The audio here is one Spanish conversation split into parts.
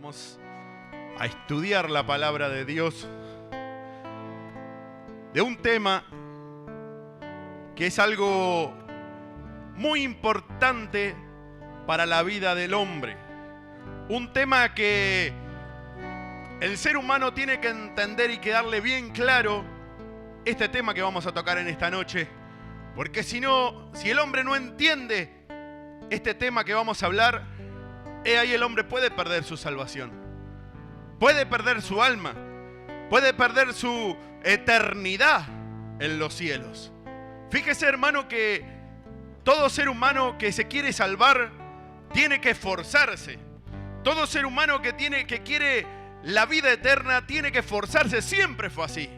Vamos a estudiar la palabra de Dios de un tema que es algo muy importante para la vida del hombre. Un tema que el ser humano tiene que entender y quedarle bien claro este tema que vamos a tocar en esta noche. Porque si el hombre no entiende este tema que vamos a hablar, ahí el hombre puede perder su salvación, puede perder su alma, puede perder su eternidad en los cielos. Fíjese, hermano, que todo ser humano que se quiere salvar tiene que esforzarse. Todo ser humano que quiere la vida eterna tiene que esforzarse. Siempre fue así.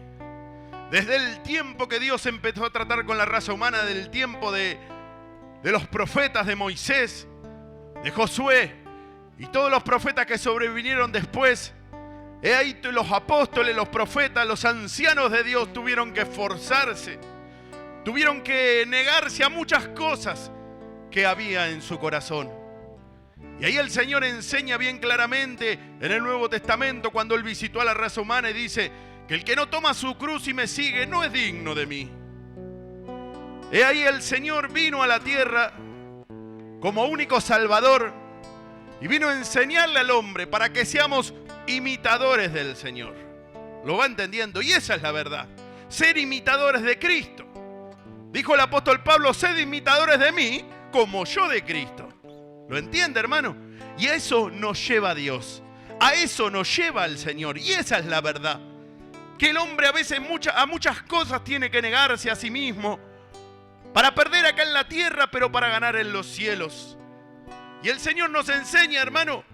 Desde el tiempo que Dios empezó a tratar con la raza humana, del tiempo de los profetas, de Moisés, de Josué y todos los profetas que sobrevinieron después, ahí los apóstoles, los profetas, los ancianos de Dios tuvieron que esforzarse, tuvieron que negarse a muchas cosas que había en su corazón. Y ahí el Señor enseña bien claramente en el Nuevo Testamento, cuando Él visitó a la raza humana, y dice que el que no toma su cruz y me sigue no es digno de mí. Ahí el Señor vino a la tierra como único Salvador y vino a enseñarle al hombre para que seamos imitadores del Señor. ¿Lo va entendiendo? Y esa es la verdad. Ser imitadores de Cristo. Dijo el apóstol Pablo: sed imitadores de mí como yo de Cristo. ¿Lo entiende, hermano? Y a eso nos lleva a Dios. A eso nos lleva al Señor. Y esa es la verdad. Que el hombre a veces a muchas cosas tiene que negarse a sí mismo para perder acá en la tierra, pero para ganar en los cielos. Y el Señor nos enseña, hermano,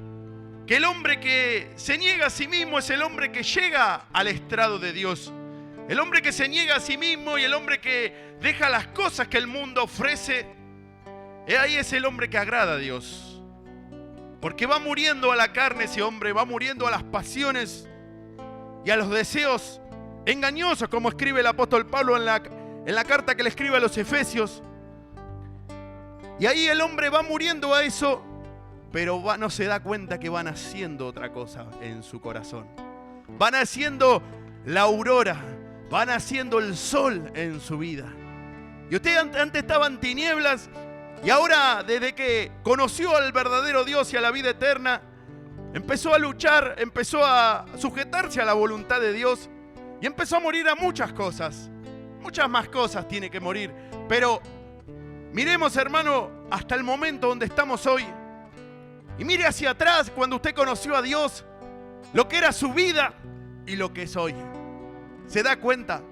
que el hombre que se niega a sí mismo es el hombre que llega al estrado de Dios. El hombre que se niega a sí mismo y el hombre que deja las cosas que el mundo ofrece, ahí es el hombre que agrada a Dios. Porque va muriendo a la carne ese hombre, va muriendo a las pasiones y a los deseos engañosos, como escribe el apóstol Pablo en la carta que le escribe a los Efesios. Y ahí el hombre va muriendo a eso, pero no se da cuenta que van haciendo otra cosa en su corazón. Van haciendo la aurora, van haciendo el sol en su vida. Y usted antes estaba en tinieblas, y ahora, desde que conoció al verdadero Dios y a la vida eterna, empezó a luchar, empezó a sujetarse a la voluntad de Dios y empezó a morir a muchas cosas. Muchas más cosas tiene que morir. Pero miremos, hermano, hasta el momento donde estamos hoy. Y mire hacia atrás cuando usted conoció a Dios, lo que era su vida y lo que es hoy. ¿Se da cuenta?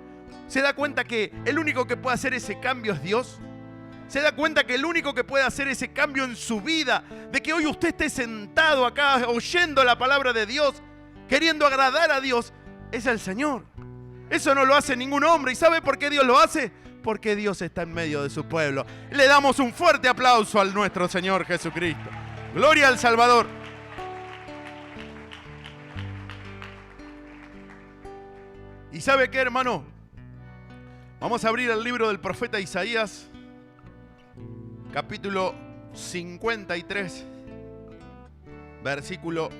¿Se da cuenta que el único que puede hacer ese cambio es Dios? ¿Se da cuenta que el único que puede hacer ese cambio en su vida, de que hoy usted esté sentado acá oyendo la palabra de Dios, queriendo agradar a Dios, es el Señor? Eso no lo hace ningún hombre. ¿Y sabe por qué Dios lo hace? Porque Dios está en medio de su pueblo. Le damos un fuerte aplauso al nuestro Señor Jesucristo. Gloria al Salvador. ¿Y sabe qué, hermano? Vamos a abrir el libro del profeta Isaías, capítulo 53, versículo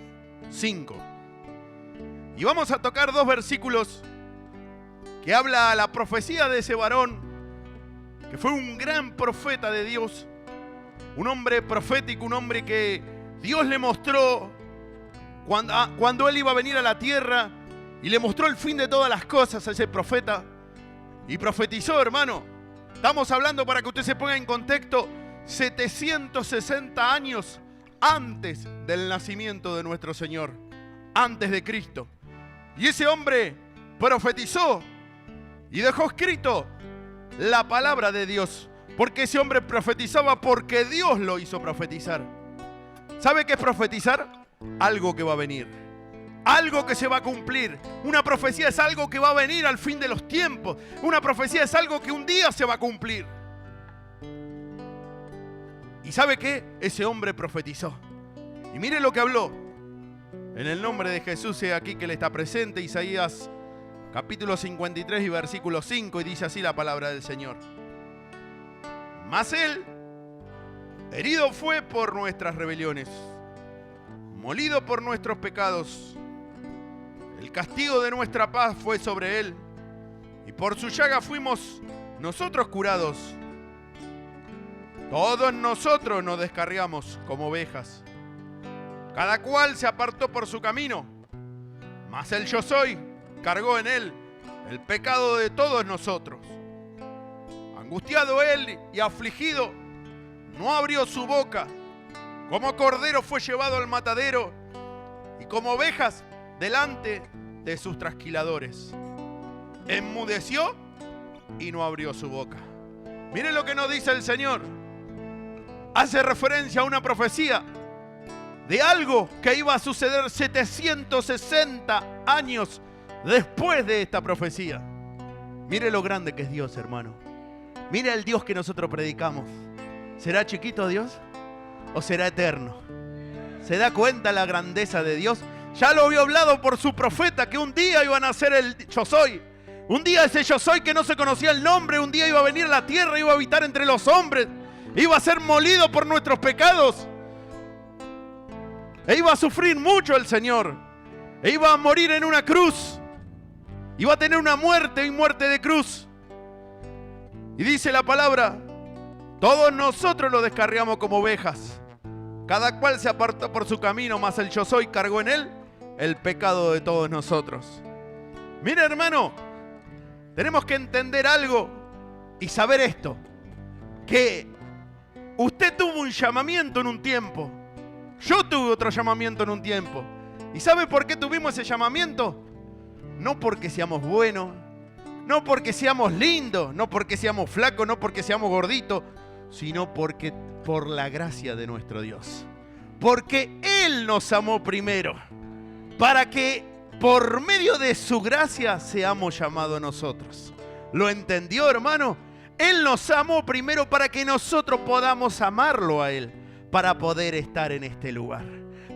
5. Y vamos a tocar dos versículos que habla la profecía de ese varón, que fue un gran profeta de Dios, un hombre profético, un hombre que Dios le mostró cuando él iba a venir a la tierra, y le mostró el fin de todas las cosas a ese profeta, y profetizó, hermano. Estamos hablando, para que usted se ponga en contexto, 760 años antes del nacimiento de nuestro Señor, antes de Cristo. Y ese hombre profetizó y dejó escrito la palabra de Dios, porque ese hombre profetizaba porque Dios lo hizo profetizar. ¿Sabe qué es profetizar? Algo que va a venir, algo que se va a cumplir. Una profecía es algo que va a venir al fin de los tiempos. Una profecía es algo que un día se va a cumplir. ¿Y sabe qué? Ese hombre profetizó. Y mire lo que habló. En el nombre de Jesús, he aquí que le está presente. Isaías capítulo 53 y versículo 5. Y dice así la palabra del Señor: mas Él herido fue por nuestras rebeliones, molido por nuestros pecados. El castigo de nuestra paz fue sobre él, y por su llaga fuimos nosotros curados. Todos nosotros nos descarriamos como ovejas. Cada cual se apartó por su camino, mas el Yo Soy cargó en él el pecado de todos nosotros. Angustiado él y afligido, no abrió su boca. Como cordero fue llevado al matadero, y como ovejas delante de sus trasquiladores. Enmudeció y no abrió su boca. Mire lo que nos dice el Señor. Hace referencia a una profecía de algo que iba a suceder 760 años después de esta profecía. Mire lo grande que es Dios, hermano. Mire el Dios que nosotros predicamos. ¿Será chiquito Dios o será eterno? ¿Se da cuenta la grandeza de Dios? Ya lo había hablado por su profeta que un día iba a nacer el Yo Soy. Un día ese Yo Soy que no se conocía el nombre, un día iba a venir a la tierra, iba a habitar entre los hombres, iba a ser molido por nuestros pecados. E iba a sufrir mucho el Señor. E iba a morir en una cruz. Iba a tener una muerte y muerte de cruz. Y dice la palabra, todos nosotros lo descarriamos como ovejas. Cada cual se apartó por su camino, mas el Yo Soy cargó en él el pecado de todos nosotros. Mira, hermano, tenemos que entender algo y saber esto, que usted tuvo un llamamiento en un tiempo. Yo tuve otro llamamiento en un tiempo. ¿Y sabe por qué tuvimos ese llamamiento? No porque seamos buenos, no porque seamos lindos, no porque seamos flacos, no porque seamos gorditos, sino porque por la gracia de nuestro Dios. Porque Él nos amó primero, para que por medio de su gracia seamos llamados nosotros. ¿Lo entendió, hermano? Él nos amó primero para que nosotros podamos amarlo a Él, para poder estar en este lugar,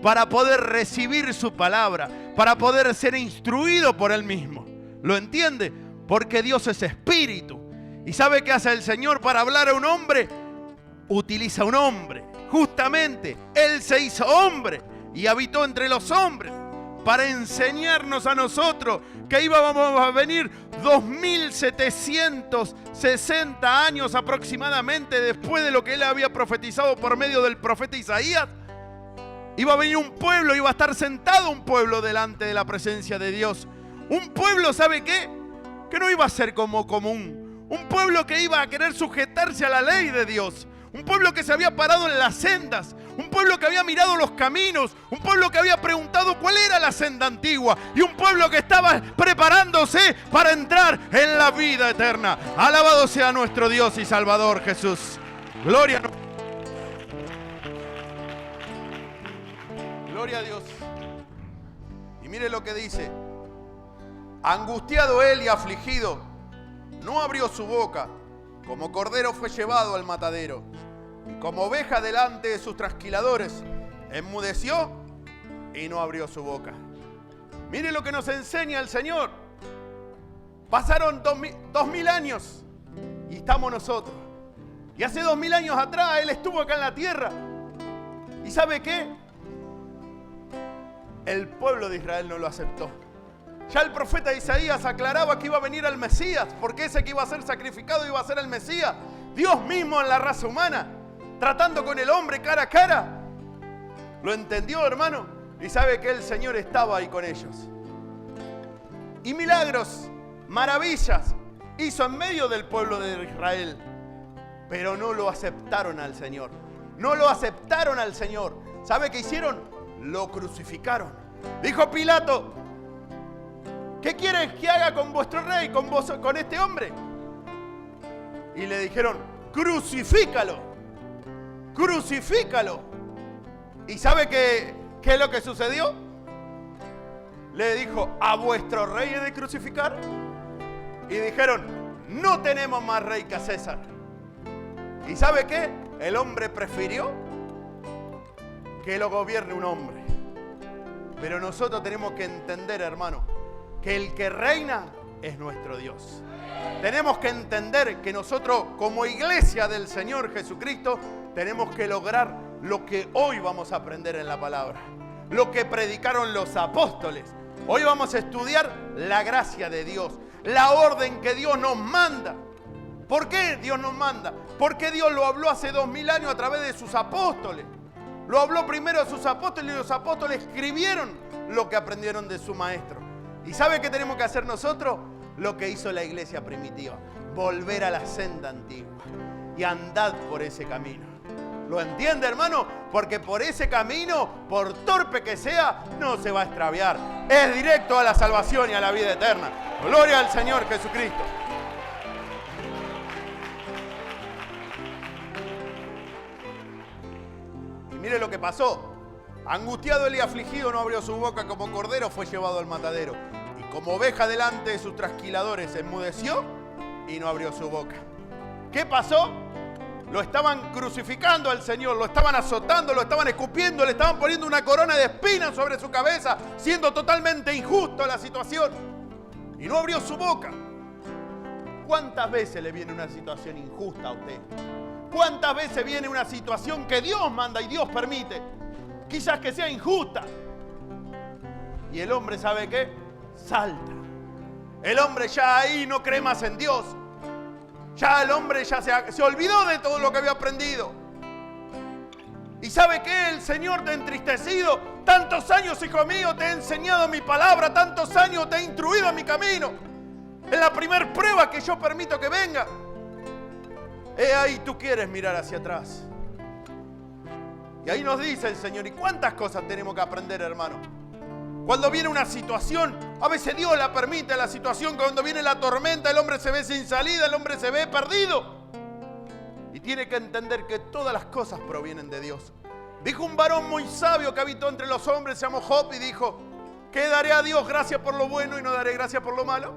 para poder recibir su palabra, para poder ser instruido por Él mismo. ¿Lo entiende? Porque Dios es espíritu. ¿Y sabe qué hace el Señor para hablar a un hombre? Utiliza un hombre. Justamente, Él se hizo hombre y habitó entre los hombres para enseñarnos a nosotros que íbamos a venir 2760 años aproximadamente después de lo que Él había profetizado por medio del profeta Isaías. Iba a venir un pueblo, iba a estar sentado un pueblo delante de la presencia de Dios. Un pueblo, ¿sabe qué? Que no iba a ser como común. Un pueblo que iba a querer sujetarse a la ley de Dios. Un pueblo que se había parado en las sendas. Un pueblo que había mirado los caminos. Un pueblo que había preguntado cuál era la senda antigua. Y un pueblo que estaba preparándose para entrar en la vida eterna. Alabado sea nuestro Dios y Salvador Jesús. Gloria a Dios. Y mire lo que dice. Angustiado él y afligido, no abrió su boca. Como cordero fue llevado al matadero. Y como oveja delante de sus trasquiladores, enmudeció y no abrió su boca. Mire lo que nos enseña el Señor. Pasaron 2000 años y estamos nosotros. Y hace 2000 años atrás Él estuvo acá en la tierra. ¿Y sabe qué? El pueblo de Israel no lo aceptó. Ya el profeta Isaías aclaraba que iba a venir el Mesías, porque ese que iba a ser sacrificado iba a ser el Mesías. Dios mismo en la raza humana, tratando con el hombre cara a cara. ¿Lo entendió, hermano? Y sabe que el Señor estaba ahí con ellos. Y milagros, maravillas hizo en medio del pueblo de Israel. Pero no lo aceptaron al Señor. No lo aceptaron al Señor. ¿Sabe qué hicieron? Lo crucificaron. Dijo Pilato, ¿qué quieres que haga con vuestro rey, con este hombre? Y le dijeron, crucifícalo, crucifícalo. ¿Y sabe qué es lo que sucedió? Le dijo, ¿a vuestro rey he de crucificar? Y dijeron, no tenemos más rey que a César. ¿Y sabe qué? El hombre prefirió que lo gobierne un hombre. Pero nosotros tenemos que entender, hermano, que el que reina es nuestro Dios. Tenemos que entender que nosotros, como iglesia del Señor Jesucristo, tenemos que lograr lo que hoy vamos a aprender en la palabra. lo que predicaron los apóstoles. Hoy vamos a estudiar la gracia de Dios, la orden que Dios nos manda. ¿Por qué Dios nos manda? Porque Dios lo habló hace 2000 años a través de sus apóstoles. Lo habló primero a sus apóstoles y los apóstoles escribieron lo que aprendieron de su maestro. ¿Y sabe qué tenemos que hacer nosotros? Lo que hizo la iglesia primitiva. Volver a la senda antigua y andad por ese camino. ¿Lo entiende, hermano? Porque por ese camino, por torpe que sea, no se va a extraviar. Es directo a la salvación y a la vida eterna. Gloria al Señor Jesucristo. Y mire lo que pasó. Angustiado él y afligido, no abrió su boca, como cordero fue llevado al matadero. Y como oveja delante de sus trasquiladores, enmudeció y no abrió su boca. ¿Qué pasó? Lo estaban crucificando al Señor, lo estaban azotando, lo estaban escupiendo, le estaban poniendo una corona de espinas sobre su cabeza, siendo totalmente injusto la situación. Y no abrió su boca. ¿Cuántas veces le viene una situación injusta a usted? ¿Cuántas veces viene una situación que Dios manda y Dios permite? Quizás que sea injusta. Y el hombre, ¿sabe qué? Salta. El hombre ya ahí no cree más en Dios. Ya el hombre ya se olvidó de todo lo que había aprendido. ¿Y sabe qué? El Señor te ha entristecido. Tantos años, hijo mío, te he enseñado mi palabra. Tantos años te he instruido en mi camino. Es la primer prueba que yo permito que venga. Ahí tú quieres mirar hacia atrás. Y ahí nos dice el Señor, ¿y cuántas cosas tenemos que aprender, hermano? Cuando viene una situación, a veces Dios la permite, la situación, cuando viene la tormenta, el hombre se ve sin salida, el hombre se ve perdido. Y tiene que entender que todas las cosas provienen de Dios. Dijo un varón muy sabio que habitó entre los hombres, se llamó Job, y dijo, ¿qué daré a Dios gracias por lo bueno y no daré gracias por lo malo?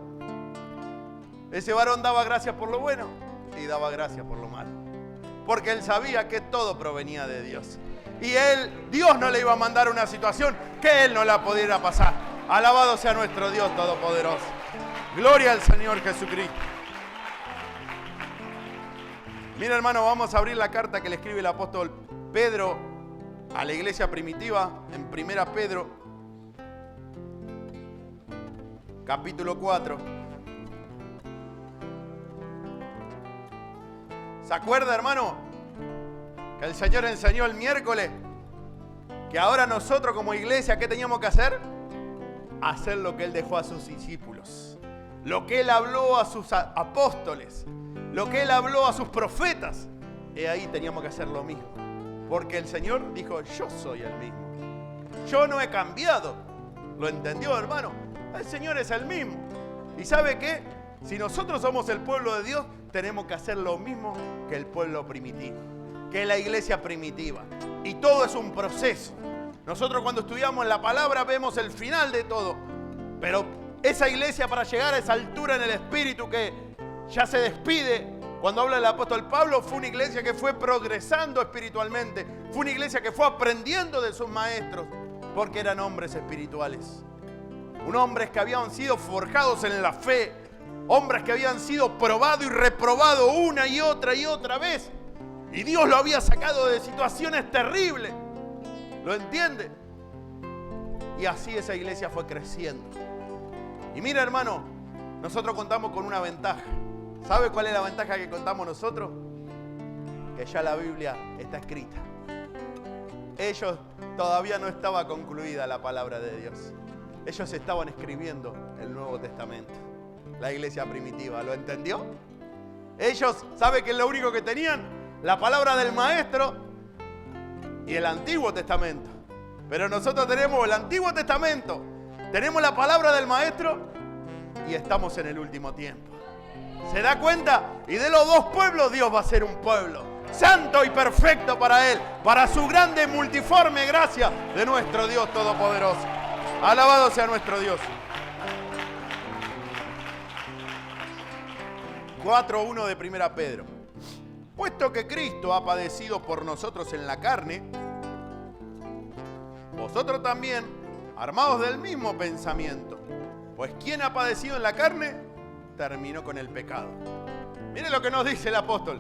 Ese varón daba gracias por lo bueno y daba gracias por lo malo. Porque él sabía que todo provenía de Dios. Y Dios no le iba a mandar una situación que él no la pudiera pasar. Alabado sea nuestro Dios Todopoderoso. Gloria al Señor Jesucristo. Mira, hermano, vamos a abrir la carta que le escribe el apóstol Pedro a la iglesia primitiva en 1 Pedro, capítulo 4. ¿Se acuerda, hermano? Que el Señor enseñó el miércoles que ahora nosotros como iglesia, ¿qué teníamos que hacer? Hacer lo que Él dejó a sus discípulos, lo que Él habló a sus apóstoles, lo que Él habló a sus profetas. Y ahí teníamos que hacer lo mismo, porque el Señor dijo, yo soy el mismo, yo no he cambiado. ¿Lo entendió, hermano? El Señor es el mismo. ¿Y sabe qué? Si nosotros somos el pueblo de Dios, tenemos que hacer lo mismo que el pueblo primitivo, que la iglesia primitiva. Y todo es un proceso. Nosotros cuando estudiamos la palabra vemos el final de todo. Pero esa iglesia, para llegar a esa altura en el espíritu que ya se despide, cuando habla el apóstol Pablo, fue una iglesia que fue progresando espiritualmente. Fue una iglesia que fue aprendiendo de sus maestros, porque eran hombres espirituales. Hombres que habían sido forjados en la fe. Hombres que habían sido probados y reprobados una y otra vez. Y Dios lo había sacado de situaciones terribles. ¿Lo entiende? Y así esa iglesia fue creciendo. Y mira, hermano, nosotros contamos con una ventaja. ¿Sabe cuál es la ventaja que contamos nosotros? Que ya la Biblia está escrita. Ellos todavía no estaba concluida la palabra de Dios. Ellos estaban escribiendo el Nuevo Testamento. La iglesia primitiva, ¿lo entendió? Ellos, ¿sabe qué es lo único que tenían? La palabra del Maestro y el Antiguo Testamento. Pero nosotros tenemos el Antiguo Testamento, tenemos la palabra del Maestro y estamos en el último tiempo. ¿Se da cuenta? Y de los dos pueblos Dios va a ser un pueblo santo y perfecto para Él, para su grande multiforme gracia de nuestro Dios Todopoderoso. Alabado sea nuestro Dios. 4:1 de 1 Pedro. Puesto que Cristo ha padecido por nosotros en la carne, vosotros también, armados del mismo pensamiento. Pues quien ha padecido en la carne, terminó con el pecado. Mire lo que nos dice el apóstol.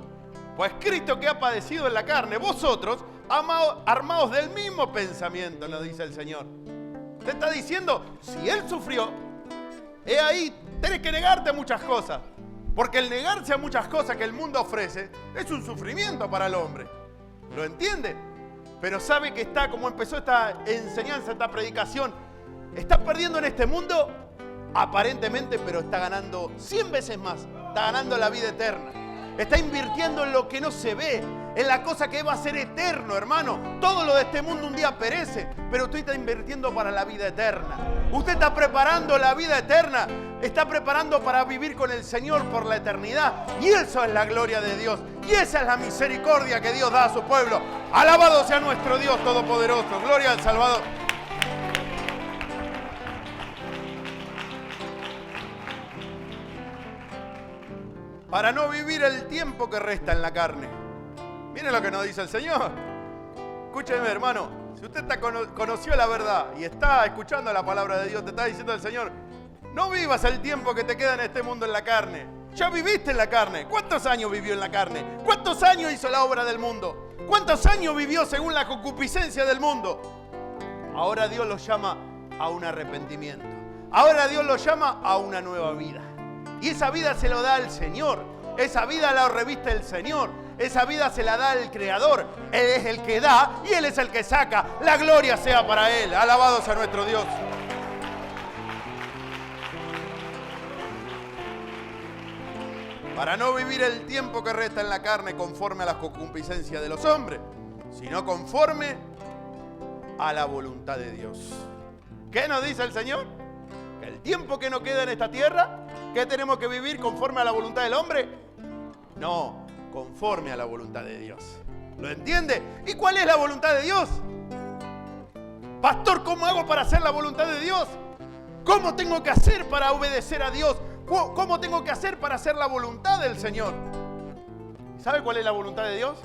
Pues Cristo que ha padecido en la carne, vosotros armados del mismo pensamiento, nos dice el Señor. Te está diciendo, si Él sufrió, ahí tenés que negarte a muchas cosas. Porque el negarse a muchas cosas que el mundo ofrece es un sufrimiento para el hombre. ¿Lo entiende? Pero sabe que está, como empezó esta enseñanza, esta predicación, está perdiendo en este mundo aparentemente, pero está ganando 100 veces más. Está ganando la vida eterna. Está invirtiendo en lo que no se ve, en la cosa que va a ser eterno, hermano. Todo lo de este mundo un día perece, pero usted está invirtiendo para la vida eterna. Usted está preparando la vida eterna. Está preparando para vivir con el Señor por la eternidad. Y eso es la gloria de Dios. Y esa es la misericordia que Dios da a su pueblo. Alabado sea nuestro Dios Todopoderoso. Gloria al Salvador. Para no vivir el tiempo que resta en la carne. Miren lo que nos dice el Señor. Escúcheme, hermano. Si usted conoció la verdad y está escuchando la palabra de Dios, te está diciendo el Señor, no vivas el tiempo que te queda en este mundo en la carne. Ya viviste en la carne. ¿Cuántos años vivió en la carne? ¿Cuántos años hizo la obra del mundo? ¿Cuántos años vivió según la concupiscencia del mundo? Ahora Dios lo llama a un arrepentimiento. Ahora Dios lo llama a una nueva vida. Y esa vida se lo da al Señor. Esa vida la reviste el Señor. Esa vida se la da el Creador. Él es el que da y Él es el que saca. La gloria sea para Él. Alabados a nuestro Dios. Para no vivir el tiempo que resta en la carne conforme a las concupiscencias de los hombres, sino conforme a la voluntad de Dios. ¿Qué nos dice el Señor? Que el tiempo que nos queda en esta tierra, ¿qué tenemos que vivir conforme a la voluntad del hombre? No, conforme a la voluntad de Dios. ¿Lo entiende? ¿Y cuál es la voluntad de Dios? Pastor, ¿cómo hago para hacer la voluntad de Dios? ¿Cómo tengo que hacer para obedecer a Dios? ¿Cómo tengo que hacer para hacer la voluntad del Señor? ¿Sabe cuál es la voluntad de Dios?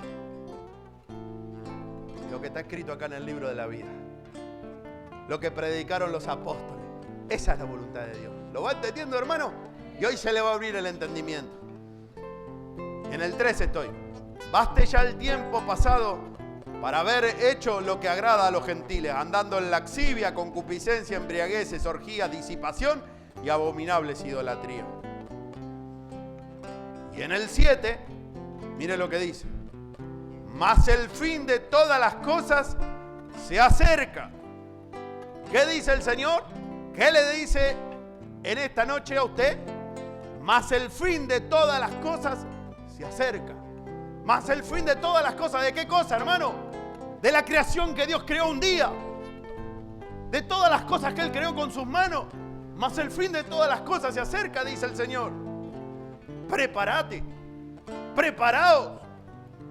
Lo que está escrito acá en el libro de la vida. Lo que predicaron los apóstoles. Esa es la voluntad de Dios. ¿Lo va entendiendo, hermano? Y hoy se le va a abrir el entendimiento. En el 3 estoy. Baste ya el tiempo pasado para haber hecho lo que agrada a los gentiles, andando en laxivia, concupiscencia, embriagueces, orgías, disipación y abominables idolatría. Y en el 7, mire lo que dice. Mas el fin de todas las cosas se acerca. ¿Qué dice el Señor? ¿Qué le dice en esta noche a usted? Mas el fin de todas las cosas se acerca. Mas el fin de todas las cosas, ¿de qué cosa, hermano? De la creación que Dios creó un día. De todas las cosas que Él creó con sus manos. Mas el fin de todas las cosas se acerca, dice el Señor. Prepárate. Preparaos.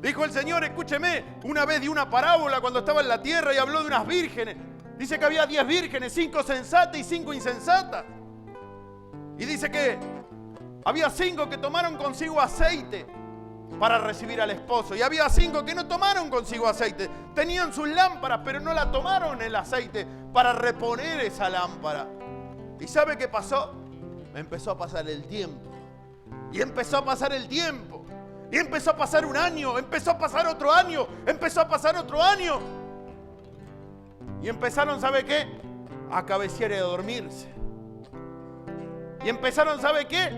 Dijo el Señor, escúcheme, una vez dio una parábola cuando estaba en la tierra y habló de unas vírgenes. Dice que había 10 vírgenes, 5 sensatas y 5 insensatas. Y dice que había 5 que tomaron consigo aceite para recibir al esposo. Y había 5 que no tomaron consigo aceite. Tenían sus lámparas, pero no la tomaron el aceite para reponer esa lámpara. ¿Y sabe qué pasó? Empezó a pasar el tiempo. Y empezó a pasar el tiempo. Y empezó a pasar un año. Empezó a pasar otro año. Empezó a pasar otro año. Y empezaron, ¿sabe qué? A cabecear y a dormirse. Y empezaron, ¿sabe qué?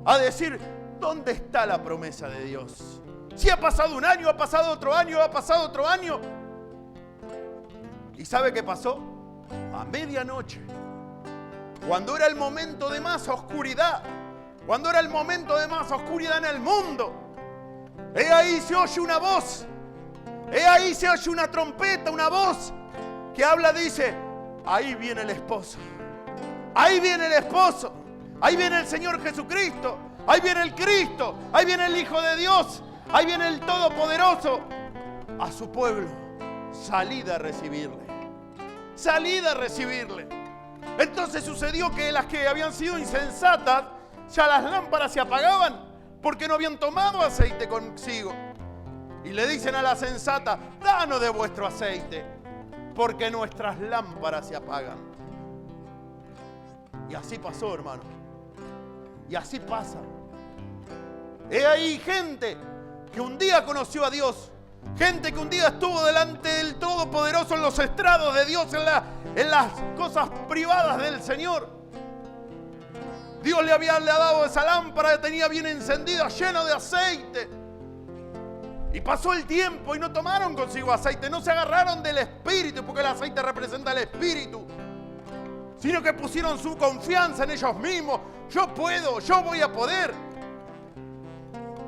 A decir, ¿dónde está la promesa de Dios? Si ha pasado un año, ha pasado otro año, ha pasado otro año. ¿Y sabe qué pasó? A medianoche, cuando era el momento de más oscuridad, cuando era el momento de más oscuridad en el mundo, he ahí se oye una voz, he ahí se oye una trompeta, una voz que habla, dice, ahí viene el esposo, ahí viene el esposo, ahí viene el Señor Jesucristo, ahí viene el Cristo, ahí viene el Hijo de Dios, ahí viene el Todopoderoso, a su pueblo, salid a recibirle, salid a recibirle. Entonces sucedió que las que habían sido insensatas, ya las lámparas se apagaban porque no habían tomado aceite consigo. Y le dicen a la sensata, danos de vuestro aceite, porque nuestras lámparas se apagan. Y así pasó, hermano. Y así pasa. He ahí gente que un día conoció a Dios, Gente que un día estuvo delante del Todopoderoso en los estrados de Dios, en las cosas privadas del Señor. Dios le había dado esa lámpara, tenía bien encendida, lleno de aceite. Y pasó el tiempo y no tomaron consigo aceite, no se agarraron del Espíritu, porque el aceite representa el Espíritu, sino que pusieron su confianza en ellos mismos. Yo puedo, yo voy a poder.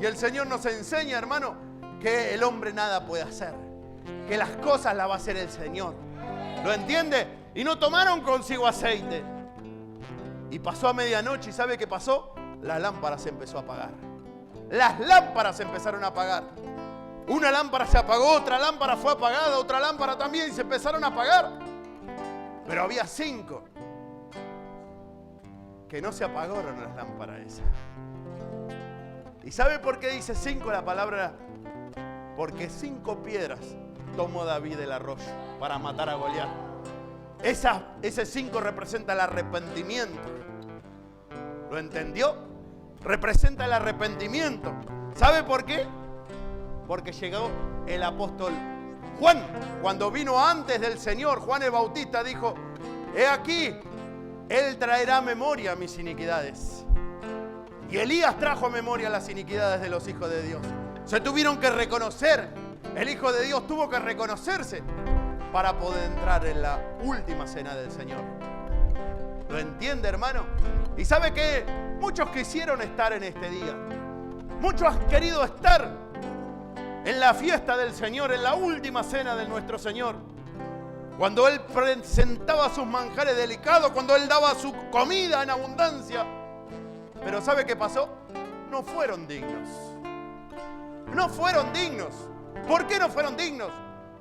Y el Señor nos enseña, hermano, que el hombre nada puede hacer, que las cosas las va a hacer el Señor. ¿Lo entiende? Y no tomaron consigo aceite. Y pasó a medianoche, ¿y sabe qué pasó? La lámpara se empezó a apagar. Las lámparas se empezaron a apagar. Una lámpara se apagó, otra lámpara fue apagada, otra lámpara también, y se empezaron a apagar. Pero había 5 que no se apagaron las lámparas esas. ¿Y sabe por qué dice 5 la palabra? Porque 5 piedras tomó David del arroyo para matar a Goliat. Ese 5 representa el arrepentimiento. ¿Lo entendió? Representa el arrepentimiento. ¿Sabe por qué? Porque llegó el apóstol Juan. Cuando vino antes del Señor, Juan el Bautista dijo: he aquí, Él traerá a memoria mis iniquidades. Y Elías trajo a memoria las iniquidades de los hijos de Dios. Se tuvieron que reconocer. El Hijo de Dios tuvo que reconocerse para poder entrar en la última cena del Señor. ¿Lo entiende, hermano? Y sabe que muchos quisieron estar en este día. Muchos han querido estar en la fiesta del Señor, en la última cena de nuestro Señor. Cuando Él presentaba sus manjares delicados, cuando Él daba su comida en abundancia. Pero ¿sabe qué pasó? No fueron dignos. No fueron dignos. ¿Por qué no fueron dignos?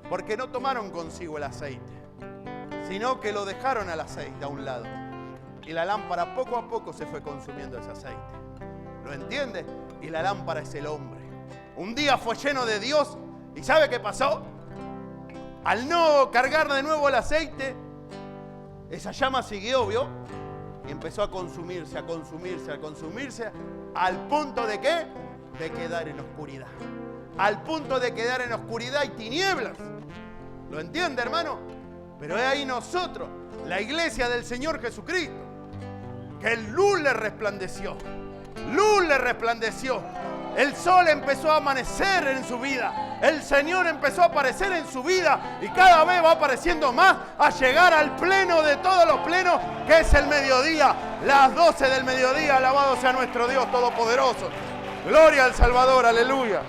Porque no tomaron consigo el aceite, sino que lo dejaron al aceite a un lado. Y la lámpara poco a poco se fue consumiendo ese aceite. ¿Lo entiende? Y la lámpara es el hombre. Un día fue lleno de Dios. ¿Y sabe qué pasó? Al no cargar de nuevo el aceite, esa llama siguió, ¿vio? Y empezó a consumirse, a consumirse, a consumirse, al punto de ¿qué? De quedar en oscuridad. Al punto de quedar en oscuridad y tinieblas. ¿Lo entiende, hermano? Pero es ahí nosotros, la iglesia del Señor Jesucristo, que el luz le resplandeció. Luz le resplandeció. El sol empezó a amanecer en su vida. El Señor empezó a aparecer en su vida. Y cada vez va apareciendo más a llegar al pleno de todos los plenos, que es el mediodía. Las 12 del mediodía. Alabado sea nuestro Dios Todopoderoso. Gloria al Salvador. Aleluya.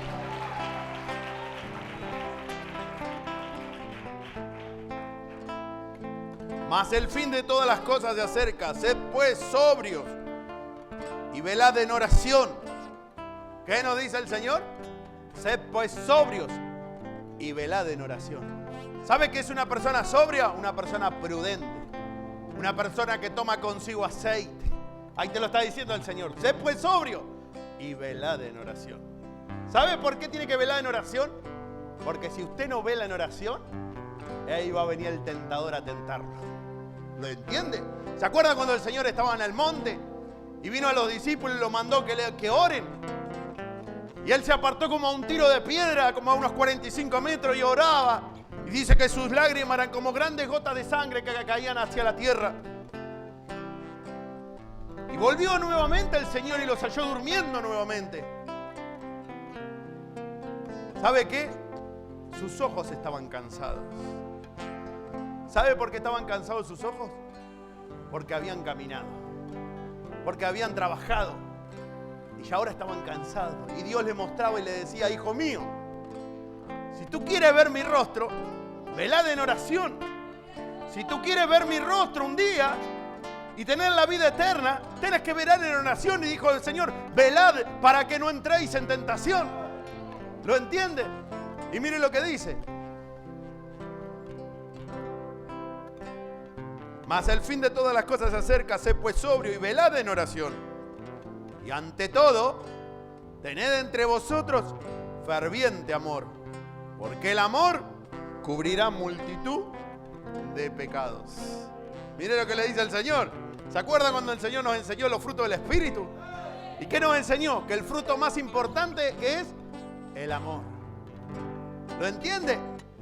Mas el fin de todas las cosas se acerca. Sed pues sobrios y velad en oración. ¿Qué nos dice el Señor? Sed pues sobrios y velad en oración. ¿Sabe qué es una persona sobria? Una persona prudente. Una persona que toma consigo aceite. Ahí te lo está diciendo el Señor. Sed pues sobrio y velad en oración. ¿Sabe por qué tiene que velar en oración? Porque si usted no vela en oración, ahí va a venir el tentador a tentarlo. ¿Lo entiende? ¿Se acuerda cuando el Señor estaba en el monte y vino a los discípulos y los mandó que oren? Y Él se apartó como a un tiro de piedra, como a unos 45 metros, y oraba. Y dice que sus lágrimas eran como grandes gotas de sangre que caían hacia la tierra. Y volvió nuevamente el Señor y los halló durmiendo nuevamente. ¿Sabe qué? Sus ojos estaban cansados. ¿Sabe por qué estaban cansados sus ojos? Porque habían caminado. Porque habían trabajado. Y ahora estaban cansados. Y Dios le mostraba y le decía: hijo mío, si tú quieres ver mi rostro, velad en oración. Si tú quieres ver mi rostro un día y tener la vida eterna, tienes que velar en oración. Y dijo el Señor: velad para que no entréis en tentación. ¿Lo entiende? Y mire lo que dice. Mas el fin de todas las cosas se acerca. Sed pues sobrio y velad en oración. Y ante todo, tened entre vosotros ferviente amor, porque el amor cubrirá multitud de pecados. Mire lo que le dice el Señor. ¿Se acuerdan cuando el Señor nos enseñó los frutos del Espíritu? ¿Y qué nos enseñó? Que el fruto más importante es el amor. ¿Lo entiende?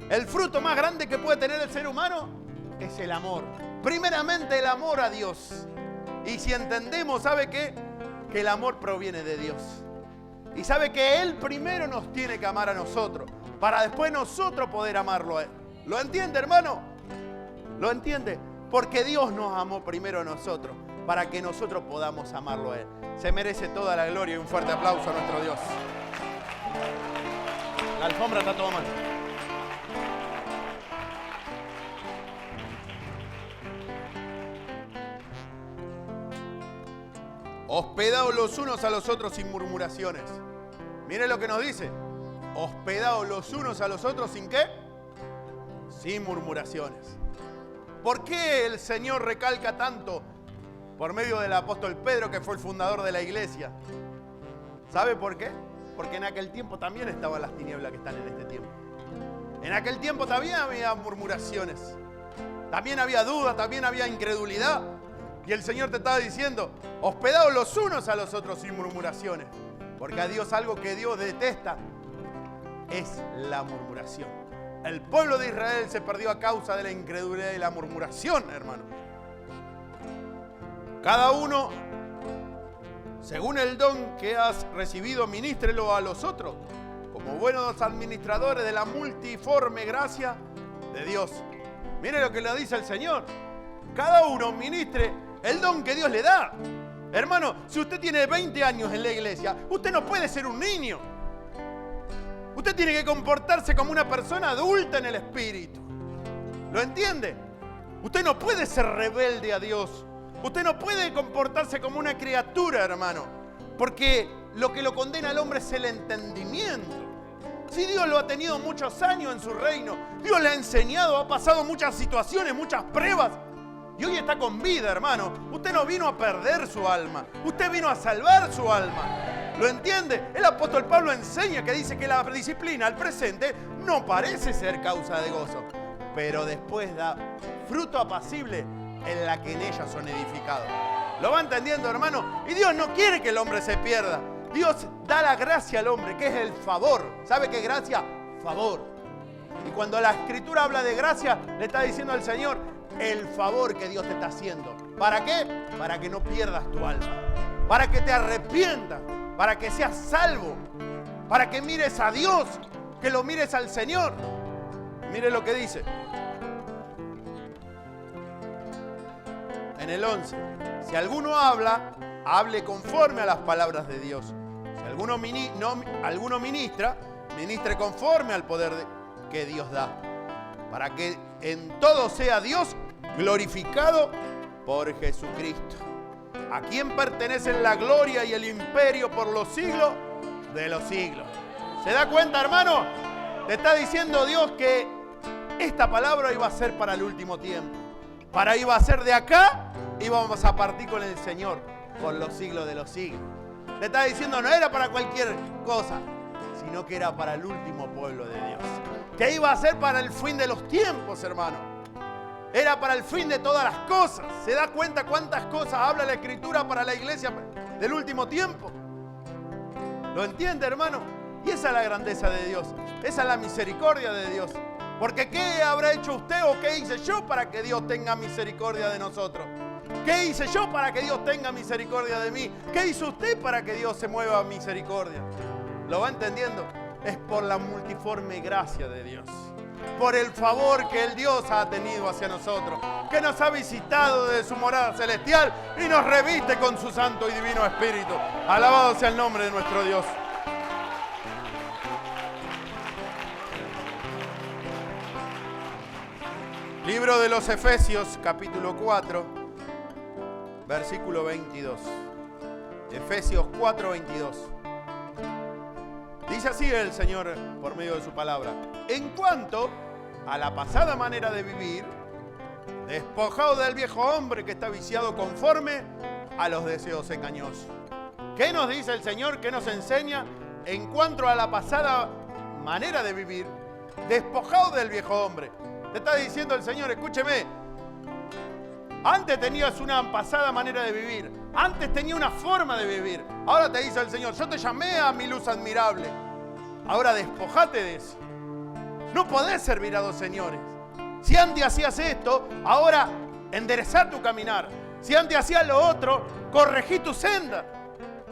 El fruto más grande que puede tener el ser humano es el amor. Primeramente el amor a Dios. Y si entendemos, ¿sabe qué? Que el amor proviene de Dios. Y sabe que Él primero nos tiene que amar a nosotros, para después nosotros poder amarlo a Él. ¿Lo entiende, hermano? ¿Lo entiende? Porque Dios nos amó primero a nosotros, para que nosotros podamos amarlo a Él. Se merece toda la gloria y un fuerte aplauso a nuestro Dios. La alfombra está toda mal. Hospedaos los unos a los otros sin murmuraciones. Mire lo que nos dice. Hospedaos los unos a los otros sin ¿qué? Sin murmuraciones. ¿Por qué el Señor recalca tanto por medio del apóstol Pedro, que fue el fundador de la iglesia? ¿Sabe por qué? Porque en aquel tiempo también estaban las tinieblas que están en este tiempo. En aquel tiempo también había murmuraciones. También había duda, también había incredulidad. Y el Señor te estaba diciendo, hospedaos los unos a los otros sin murmuraciones. Porque a Dios algo que Dios detesta es la murmuración. El pueblo de Israel se perdió a causa de la incredulidad y la murmuración, hermano. Cada uno, según el don que has recibido, ministrelo a los otros, como buenos administradores de la multiforme gracia de Dios. Mire lo que le dice el Señor. Cada uno ministre el don que Dios le da. Hermano, si usted tiene 20 años en la iglesia, usted no puede ser un niño. Usted tiene que comportarse como una persona adulta en el espíritu. ¿Lo entiende? Usted no puede ser rebelde a Dios. Usted no puede comportarse como una criatura, hermano. Porque lo que lo condena al hombre es el entendimiento. Si Dios lo ha tenido muchos años en su reino, Dios le ha enseñado, ha pasado muchas situaciones, muchas pruebas. Y hoy está con vida, hermano. Usted no vino a perder su alma. Usted vino a salvar su alma. ¿Lo entiende? El apóstol Pablo enseña que dice que la disciplina al presente no parece ser causa de gozo, pero después da fruto apacible en la que en ella son edificados. ¿Lo va entendiendo, hermano? Y Dios no quiere que el hombre se pierda. Dios da la gracia al hombre, que es el favor. ¿Sabe qué es gracia? Favor. Y cuando la Escritura habla de gracia, le está diciendo al Señor el favor que Dios te está haciendo. ¿Para qué? Para que no pierdas tu alma. Para que te arrepientas. Para que seas salvo. Para que mires a Dios. Que lo mires al Señor. Mire lo que dice. En el 11. Si alguno habla, hable conforme a las palabras de Dios. Si alguno ministra, ministre conforme al poder que Dios da. Para que en todo sea Dios glorificado por Jesucristo. A quien pertenecen la gloria y el imperio por los siglos de los siglos. ¿Se da cuenta, hermano? Te está diciendo Dios que esta palabra iba a ser para el último tiempo. Iba a ser de acá y vamos a partir con el Señor por los siglos de los siglos. Te está diciendo no era para cualquier cosa, sino que era para el último pueblo de Dios. Que iba a ser para el fin de los tiempos, hermano. Era para el fin de todas las cosas. ¿Se da cuenta cuántas cosas habla la Escritura para la iglesia del último tiempo? ¿Lo entiende, hermano? Y esa es la grandeza de Dios. Esa es la misericordia de Dios. Porque ¿qué habrá hecho usted o qué hice yo para que Dios tenga misericordia de nosotros? ¿Qué hice yo para que Dios tenga misericordia de mí? ¿Qué hizo usted para que Dios se mueva a misericordia? ¿Lo va entendiendo? Es por la multiforme gracia de Dios. Por el favor que el Dios ha tenido hacia nosotros, que nos ha visitado desde su morada celestial y nos reviste con su santo y divino Espíritu. Alabado sea el nombre de nuestro Dios. Libro de los Efesios, capítulo 4, versículo 22. Efesios 4, 22. Dice así el Señor por medio de su palabra. En cuanto a la pasada manera de vivir, despojado del viejo hombre que está viciado conforme a los deseos engañosos. ¿Qué nos dice el Señor? ¿Qué nos enseña? En cuanto a la pasada manera de vivir, despojado del viejo hombre. Te está diciendo el Señor, escúcheme. Antes tenías una pasada manera de vivir. Antes tenía una forma de vivir. Ahora te dice el Señor, yo te llamé a mi luz admirable. Ahora despojate de eso. No podés servir a dos señores. Si antes hacías esto, ahora enderezá tu caminar. Si antes hacías lo otro, corregí tu senda.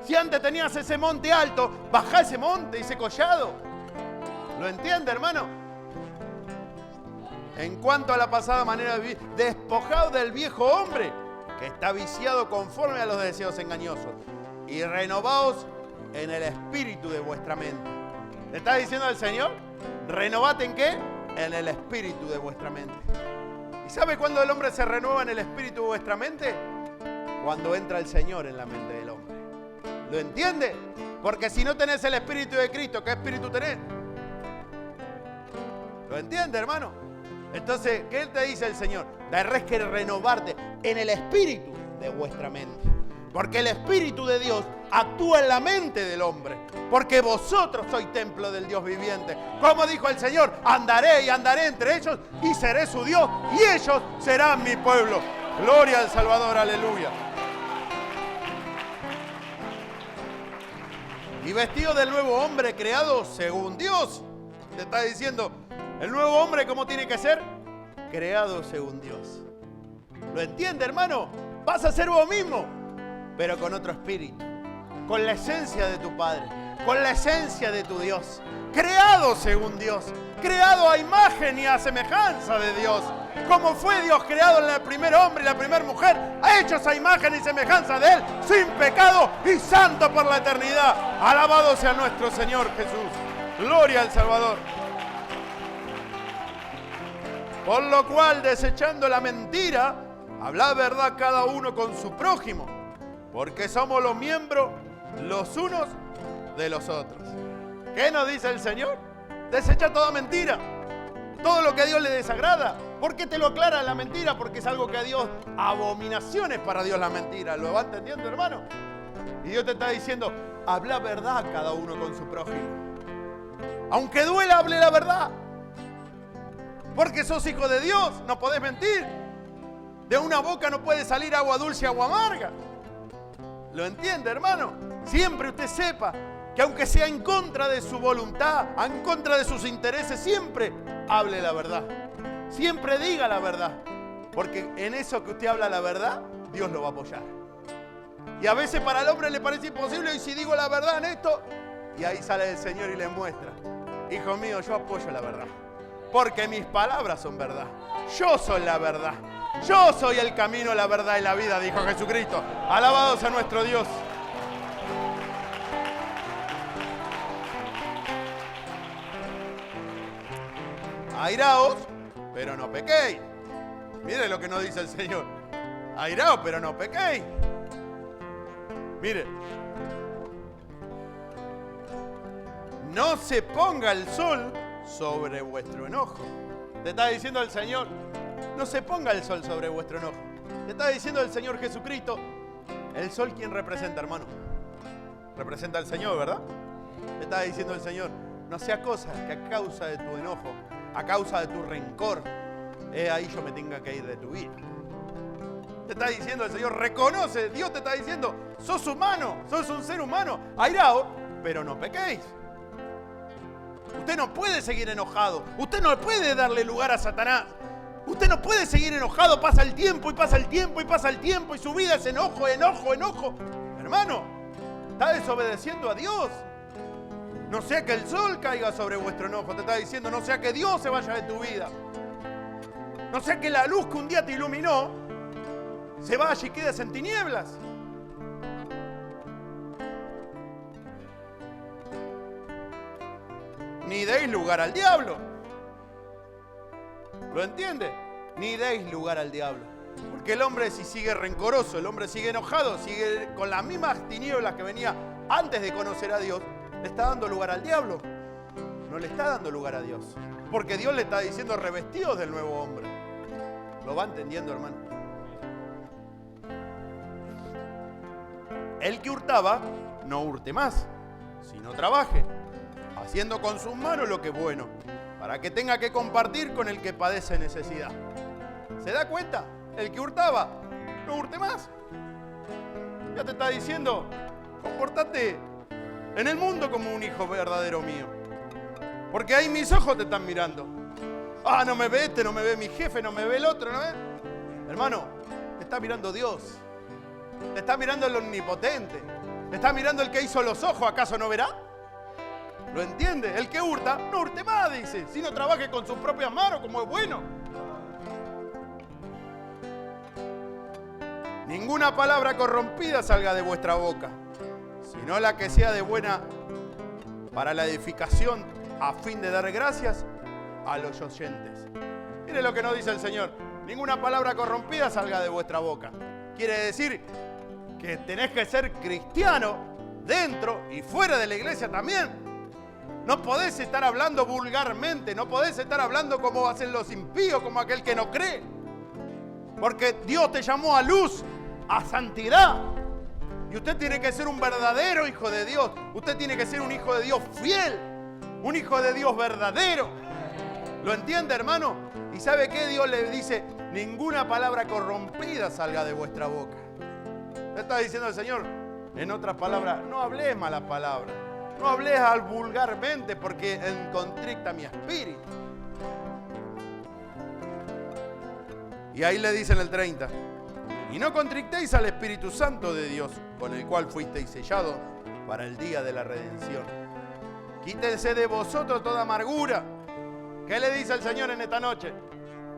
Si antes tenías ese monte alto, bajá ese monte, ese collado. ¿Lo entiende, hermano? En cuanto a la pasada manera de vivir, despojado del viejo hombre, que está viciado conforme a los deseos engañosos, y renovaos en el espíritu de vuestra mente. ¿Le está diciendo el Señor? ¿Renovate en qué? En el espíritu de vuestra mente. ¿Y sabe cuándo el hombre se renueva en el espíritu de vuestra mente? Cuando entra el Señor en la mente del hombre. ¿Lo entiende? Porque si no tenés el espíritu de Cristo, ¿qué espíritu tenés? ¿Lo entiende, hermano? Entonces, ¿qué te dice el Señor? Tenés que renovarte en el espíritu de vuestra mente. Porque el Espíritu de Dios actúa en la mente del hombre. Porque vosotros sois templo del Dios viviente. Como dijo el Señor, andaré y andaré entre ellos y seré su Dios y ellos serán mi pueblo. Gloria al Salvador, aleluya. Y vestido del nuevo hombre creado según Dios. Te está diciendo, el nuevo hombre, ¿cómo tiene que ser? Creado según Dios. ¿Lo entiende, hermano? Vas a ser vos mismo, pero con otro espíritu, con la esencia de tu Padre, con la esencia de tu Dios, creado según Dios, creado a imagen y a semejanza de Dios, como fue Dios creado en el primer hombre y la primera mujer, hechos a imagen y semejanza de Él, sin pecado y santo por la eternidad. Alabado sea nuestro Señor Jesús. Gloria al Salvador. Por lo cual, desechando la mentira, hablad verdad cada uno con su prójimo, porque somos los miembros los unos de los otros. ¿Qué nos dice el Señor? Desecha toda mentira, todo lo que a Dios le desagrada. ¿Por qué te lo aclara la mentira? Porque es algo que a Dios, abominaciones para Dios la mentira. ¿Lo va entendiendo, hermano? Y Dios te está diciendo, habla verdad cada uno con su prójimo. Aunque duela, hable la verdad. Porque sos hijo de Dios, no podés mentir. De una boca no puede salir agua dulce y agua amarga. ¿Lo entiende, hermano? Siempre usted sepa que aunque sea en contra de su voluntad, en contra de sus intereses, siempre hable la verdad. Siempre diga la verdad. Porque en eso que usted habla la verdad, Dios lo va a apoyar. Y a veces para el hombre le parece imposible, y si digo la verdad en esto, y ahí sale el Señor y le muestra. Hijo mío, yo apoyo la verdad. Porque mis palabras son verdad. Yo soy la verdad. Yo soy el camino, la verdad y la vida, dijo Jesucristo. Alabado sea nuestro Dios. Airaos, pero no pequéis. Mire lo que nos dice el Señor. Airaos, pero no pequéis. Mire. No se ponga el sol sobre vuestro enojo. Te está diciendo el Señor, no se ponga el sol sobre vuestro enojo. Te está diciendo el Señor Jesucristo. ¿El sol quién representa, hermano? Representa al Señor, ¿verdad? Te está diciendo el Señor, no sea cosa que a causa de tu enojo, a causa de tu rencor, ahí yo me tenga que ir de tu vida. Te está diciendo el Señor, reconoce, Dios te está diciendo, sos humano, sos un ser humano, airado, pero no pequéis. Usted no puede seguir enojado. Usted no puede darle lugar a Satanás. Usted no puede seguir enojado. Pasa el tiempo y pasa el tiempo y pasa el tiempo y su vida es enojo, enojo, enojo. Hermano, está desobedeciendo a Dios. No sea que el sol caiga sobre vuestro enojo. Te está diciendo, no sea que Dios se vaya de tu vida. No sea que la luz que un día te iluminó se vaya y quedes en tinieblas. Ni deis lugar al diablo. ¿Lo entiende? Ni deis lugar al diablo. Porque el hombre, si sigue rencoroso, el hombre sigue enojado, sigue con las mismas tinieblas que venía antes de conocer a Dios, le está dando lugar al diablo. No le está dando lugar a Dios. Porque Dios le está diciendo revestidos del nuevo hombre. ¿Lo va entendiendo, hermano? El que hurtaba, no hurte más, sino trabaje, haciendo con sus manos lo que es bueno, para que tenga que compartir con el que padece necesidad. ¿Se da cuenta? El que hurtaba, no hurte más. Ya te está diciendo, comportate en el mundo como un hijo verdadero mío. Porque ahí mis ojos te están mirando. Ah, no me ve este, no me ve mi jefe, no me ve el otro, ¿no ve? Hermano, te está mirando Dios. Te está mirando el omnipotente. Te está mirando el que hizo los ojos, ¿acaso no verá? ¿Lo entiende? El que hurta, no hurte más, dice. Si no trabaje con sus propias manos, como es bueno. Ninguna palabra corrompida salga de vuestra boca, sino la que sea de buena para la edificación, a fin de dar gracias a los oyentes. Mire lo que nos dice el Señor. Ninguna palabra corrompida salga de vuestra boca. Quiere decir que tenés que ser cristiano dentro y fuera de la iglesia también. No podés estar hablando vulgarmente, no podés estar hablando como hacen los impíos, como aquel que no cree. Porque Dios te llamó a luz, a santidad. Y usted tiene que ser un verdadero hijo de Dios. Usted tiene que ser un hijo de Dios fiel, un hijo de Dios verdadero. ¿Lo entiende, hermano? ¿Y sabe qué? Dios le dice, ninguna palabra corrompida salga de vuestra boca. Le está diciendo el Señor, en otras palabras, no hables malas palabras. No hables vulgarmente porque contricta mi espíritu. Y ahí le dice en el 30, y no contrictéis al Espíritu Santo de Dios, con el cual fuisteis sellados para el día de la redención. Quítense de vosotros toda amargura. ¿Qué le dice el Señor en esta noche?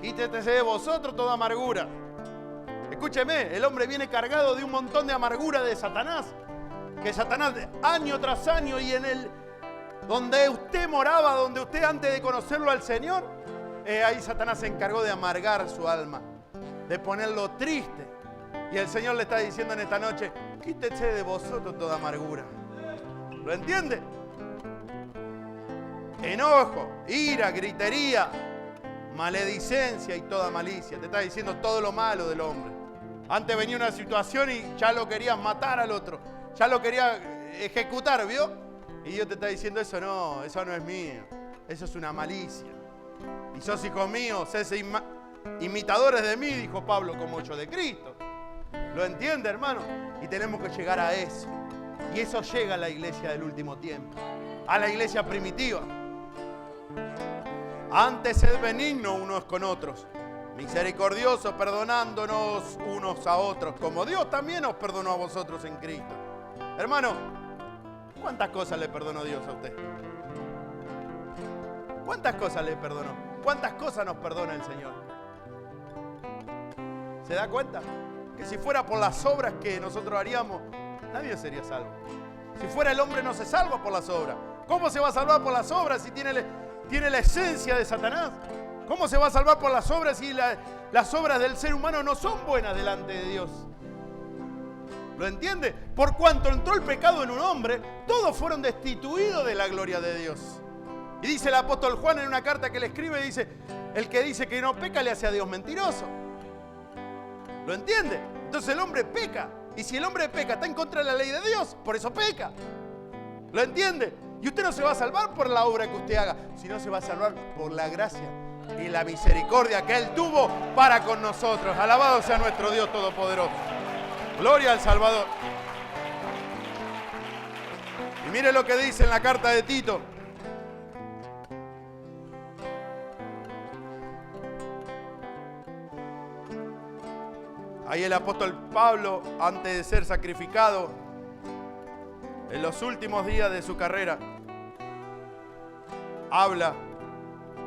Quítense de vosotros toda amargura. Escúcheme, el hombre viene cargado de un montón de amargura de Satanás. Que Satanás año tras año y donde usted moraba, donde usted antes de conocerlo al Señor, ahí Satanás se encargó de amargar su alma, de ponerlo triste. Y el Señor le está diciendo en esta noche, quítese de vosotros toda amargura. ¿Lo entiende? Enojo, ira, gritería, maledicencia y toda malicia. Te está diciendo todo lo malo del hombre. Antes venía una situación y ya lo querías matar al otro. Ya lo quería ejecutar, ¿vio? Y Dios te está diciendo, eso no es mío. Eso es una malicia. Y sos hijos míos, sed imitadores de mí, dijo Pablo, como yo de Cristo. ¿Lo entiende, hermano? Y tenemos que llegar a eso. Y eso llega a la iglesia del último tiempo. A la iglesia primitiva. Antes sed benignos unos con otros, misericordiosos, perdonándonos unos a otros, como Dios también os perdonó a vosotros en Cristo. Hermano, ¿cuántas cosas le perdonó Dios a usted? ¿Cuántas cosas le perdonó? ¿Cuántas cosas nos perdona el Señor? ¿Se da cuenta? Que si fuera por las obras que nosotros haríamos, nadie sería salvo. Si fuera el hombre no se salva por las obras. ¿Cómo se va a salvar por las obras si tiene la esencia de Satanás? ¿Cómo se va a salvar por las obras si las obras del ser humano no son buenas delante de Dios? ¿Lo entiende? Por cuanto entró el pecado en un hombre, todos fueron destituidos de la gloria de Dios. Y dice el apóstol Juan en una carta que le escribe, dice, el que dice que no peca le hace a Dios mentiroso. ¿Lo entiende? Entonces el hombre peca. Y si el hombre peca, está en contra de la ley de Dios, por eso peca. ¿Lo entiende? Y usted no se va a salvar por la obra que usted haga, sino se va a salvar por la gracia y la misericordia que Él tuvo para con nosotros. Alabado sea nuestro Dios Todopoderoso. Gloria al Salvador. Y mire lo que dice en la carta de Tito. Ahí el apóstol Pablo, antes de ser sacrificado, en los últimos días de su carrera, habla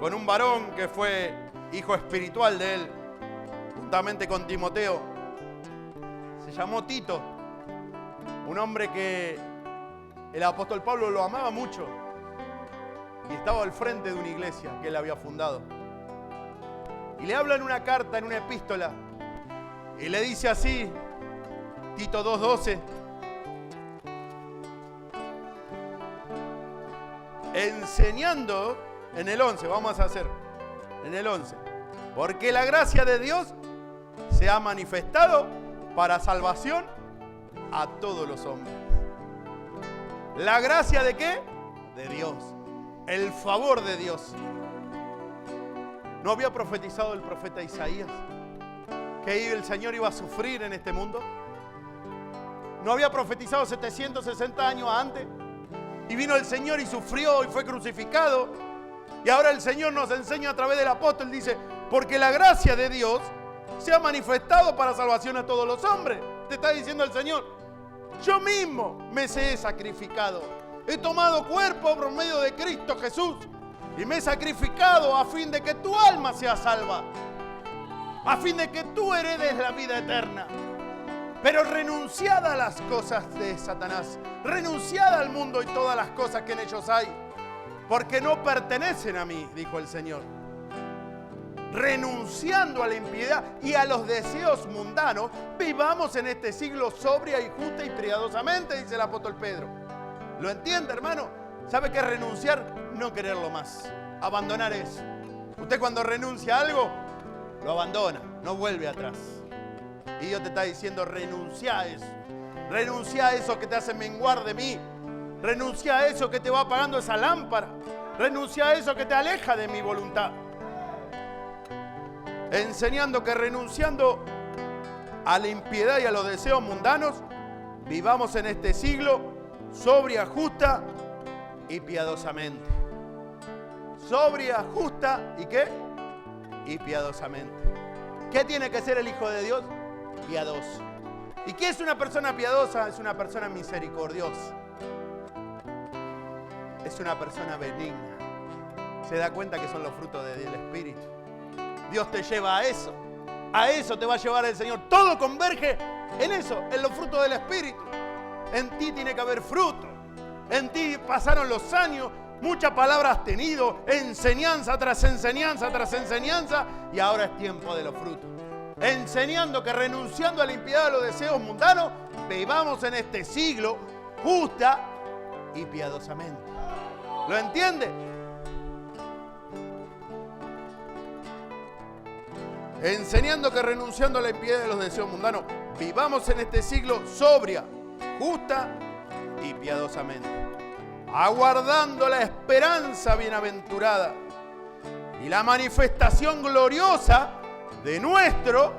con un varón que fue hijo espiritual de él, juntamente con Timoteo. Se llamó Tito, un hombre que el apóstol Pablo lo amaba mucho y estaba al frente de una iglesia que él había fundado. Y le habla en una carta, en una epístola, y le dice así, Tito 2:12, enseñando, en el 11, vamos a hacer, en el 11, porque la gracia de Dios se ha manifestado para salvación a todos los hombres. ¿La gracia de qué? De Dios. El favor de Dios. ¿No había profetizado el profeta Isaías que el Señor iba a sufrir en este mundo? ¿No había profetizado 760 años antes? Y vino el Señor y sufrió y fue crucificado. Y ahora el Señor nos enseña a través del apóstol, dice, porque la gracia de Dios se ha manifestado para salvación a todos los hombres. Te está diciendo el Señor, yo mismo me he sacrificado. He tomado cuerpo por medio de Cristo Jesús y me he sacrificado a fin de que tu alma sea salva, a fin de que tú heredes la vida eterna. Pero renunciada a las cosas de Satanás, renunciada al mundo y todas las cosas que en ellos hay, porque no pertenecen a mí, dijo el Señor. Renunciando a la impiedad y a los deseos mundanos, vivamos en este siglo sobria y justa y piadosamente, dice el apóstol Pedro. ¿Lo entiende, hermano? ¿Sabe qué es renunciar? No quererlo más, abandonar eso. Usted cuando renuncia a algo, lo abandona, no vuelve atrás. Y Dios te está diciendo, renuncia a eso. Renuncia a eso que te hace menguar de mí. Renuncia a eso que te va apagando esa lámpara. Renuncia a eso que te aleja de mi voluntad. Enseñando que renunciando a la impiedad y a los deseos mundanos, vivamos en este siglo sobria, justa y piadosamente. Sobria, justa y ¿qué? Y piadosamente. ¿Qué tiene que ser el Hijo de Dios? Piadoso. ¿Y qué es una persona piadosa? Es una persona misericordiosa. Es una persona benigna. Se da cuenta que son los frutos del Espíritu. Dios te lleva a eso. A eso te va a llevar el Señor. Todo converge en eso, en los frutos del Espíritu. En ti tiene que haber fruto. En ti pasaron los años, muchas palabras has tenido, enseñanza tras enseñanza tras enseñanza, y ahora es tiempo de los frutos. Enseñando que renunciando a la impiedad de los deseos mundanos, vivamos en este siglo justa y piadosamente. ¿Lo entiende? Enseñando que renunciando a la impiedad de los deseos mundanos, vivamos en este siglo sobria, justa y piadosamente, aguardando la esperanza bienaventurada y la manifestación gloriosa de nuestro,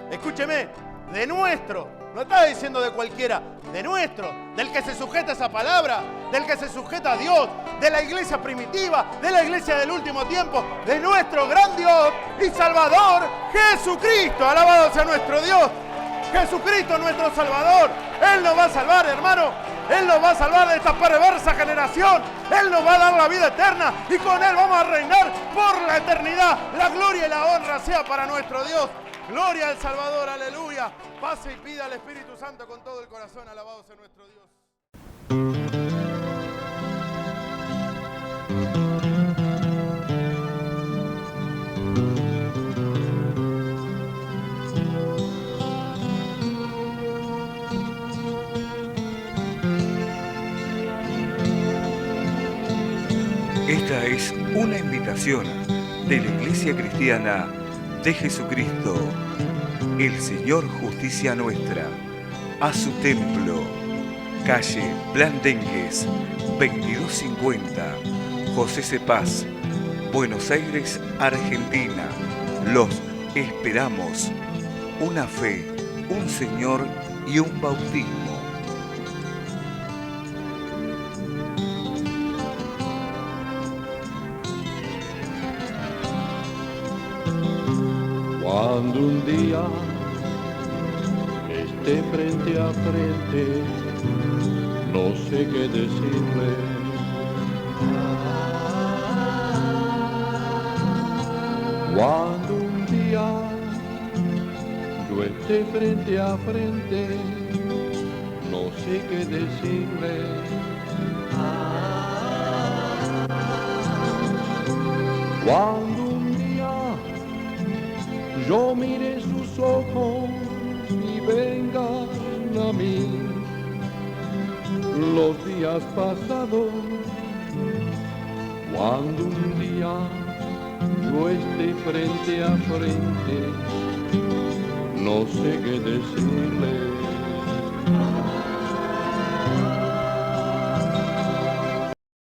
escúcheme, de nuestro, no está diciendo de cualquiera, de nuestro, del que se sujeta a esa palabra, del que se sujeta a Dios, de la iglesia primitiva, de la iglesia del último tiempo, de nuestro gran Dios y Salvador, Jesucristo. Alabado sea nuestro Dios, Jesucristo nuestro Salvador. Él nos va a salvar, hermano. Él nos va a salvar de esta perversa generación. Él nos va a dar la vida eterna y con Él vamos a reinar por la eternidad. La gloria y la honra sea para nuestro Dios. Gloria al Salvador, aleluya. Pase y pida al Espíritu Santo con todo el corazón. Alabado sea nuestro Dios. Esta es una invitación de la Iglesia Cristiana de Jesucristo, el Señor Justicia Nuestra, a su templo, calle Blandengues, 2250, José C. Paz, Buenos Aires, Argentina. Los esperamos. Una fe, un Señor y un bautismo. Cuando un día esté frente a frente, no sé qué decirle. Cuando un día yo esté frente a frente, no sé qué decirle. Cuando un día yo mire sus ojos y vengan a mí los días pasados, cuando un día yo esté frente a frente, no sé qué decirle.